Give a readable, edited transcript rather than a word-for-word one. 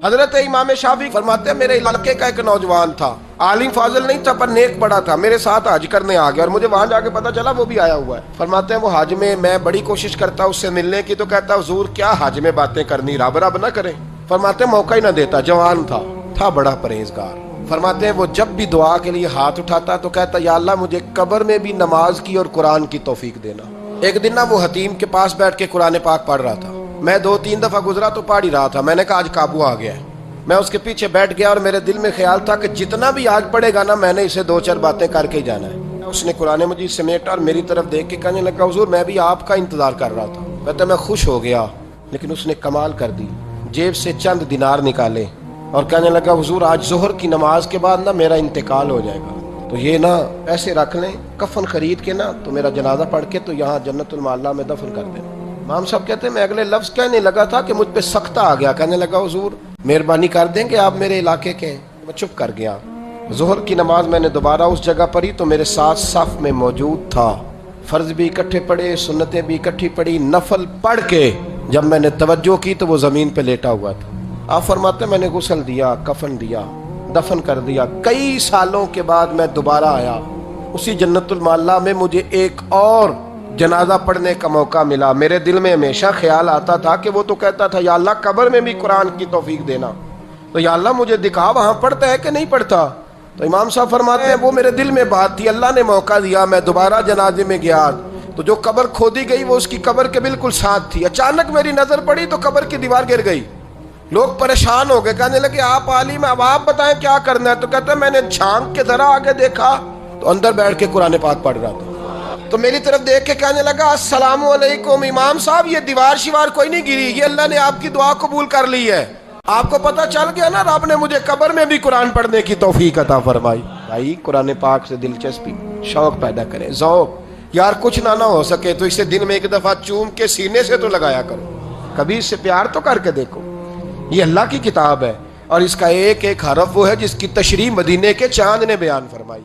حضرت امام شافعی فرماتے ہیں میرے علاقے کا ایک نوجوان تھا، عالم فاضل نہیں تھا پر نیک بڑا تھا، میرے ساتھ حج کرنے آ گیا اور مجھے وہاں جا کے پتا چلا وہ بھی آیا ہوا ہے۔ فرماتے ہیں وہ حج میں بڑی کوشش کرتا اس سے ملنے کی، تو کہتا حضور کیا حج میں باتیں کرنی، رب رب نہ کریں۔ فرماتے ہیں موقع ہی نہ دیتا، جوان تھا بڑا پرہیزگار۔ فرماتے ہیں وہ جب بھی دعا کے لیے ہاتھ اٹھاتا تو کہتا یا اللہ مجھے قبر میں بھی نماز کی اور قرآن کی توفیق دینا۔ ایک دن وہ حتیم کے پاس بیٹھ کے قرآن پاک پڑھ رہا تھا، میں 2-3 دفعہ گزرا تو پڑھ ہی رہا تھا، میں نے کہا آج قابو آ گیا ہے۔ میں اس کے پیچھے بیٹھ گیا اور میرے دل میں خیال تھا کہ جتنا بھی آج پڑھے گا نا میں نے اسے 2-4 باتیں کر کے ہی جانا ہے۔ اس نے قرآن مجید سمیٹا اور میری طرف دیکھ کے کہنے لگا حضور میں بھی آپ کا انتظار کر رہا تھا۔ کہتا میں خوش ہو گیا، لیکن اس نے کمال کر دی، جیب سے چند دینار نکالے اور کہنے لگا حضور آج ظہر کی نماز کے بعد نا میرا انتقال ہو جائے گا، تو یہ نا پیسے رکھ لیں، کفن خرید کے نا تو میرا جنازہ پڑھ کے تو یہاں جنت المعلا میں دفن کر دینا۔ امام صاحب کہتے ہیں میں اگلے لفظ کہنے لگا تھا کہ مجھ پہ سختہ آ گیا، کہنے لگا حضور مہربانی کر دیں کہ آپ میرے علاقے کے ہیں۔ میں چپ کر گیا۔ ظہر کی نماز میں نے دوبارہ اس جگہ پڑھی تو میرے ساتھ صف میں موجود تھا، فرض بھی اکٹھے پڑھے، سنتیں بھی اکٹھی پڑھی، نفل پڑھ کے جب میں نے توجہ کی تو وہ زمین پہ لیٹا ہوا تھا۔ آپ فرماتے ہیں میں نے غسل دیا، کفن دیا، دفن کر دیا۔ کئی سالوں کے بعد میں دوبارہ آیا، اسی جنت المعلا میں مجھے ایک اور جنازہ پڑھنے کا موقع ملا۔ میرے دل میں ہمیشہ خیال آتا تھا کہ وہ تو کہتا تھا یا اللہ قبر میں بھی قرآن کی توفیق دینا، تو یا اللہ مجھے دکھا وہاں پڑھتا ہے کہ نہیں پڑھتا۔ تو امام صاحب فرماتے ہیں وہ میرے دل میں بات تھی، اللہ نے موقع دیا، میں دوبارہ جنازے میں گیا تو جو قبر کھودی گئی وہ اس کی قبر کے بالکل ساتھ تھی۔ اچانک میری نظر پڑی تو قبر کی دیوار گر گئی، لوگ پریشان ہو گئے، کہنے لگے آپ عالم اب آپ بتائیں کیا کرنا ہے۔ تو کہتا ہے میں نے جھانک کے ذرا آگے دیکھا تو اندر بیٹھ کے قرآن پاک پڑھ رہا تھا، تو میری طرف دیکھ کے کہنے لگا السلام علیکم امام صاحب، یہ دیوار شیوار کوئی نہیں گری، یہ اللہ نے آپ کی دعا قبول کر لی ہے۔ آپ کو پتہ چل گیا نا رب نے مجھے قبر میں بھی قرآن پڑھنے کی توفیق عطا فرمائی۔ بھائی قرآن پاک سے دلچسپی، شوق پیدا کریں، ذوق۔ یار کچھ نہ ہو سکے تو اسے دن میں ایک دفعہ چوم کے سینے سے تو لگایا کرو، کبھی اس سے پیار تو کر کے دیکھو۔ یہ اللہ کی کتاب ہے اور اس کا ایک ایک حرف وہ ہے جس کی تشریح مدینے کے چاند نے بیان فرمائی۔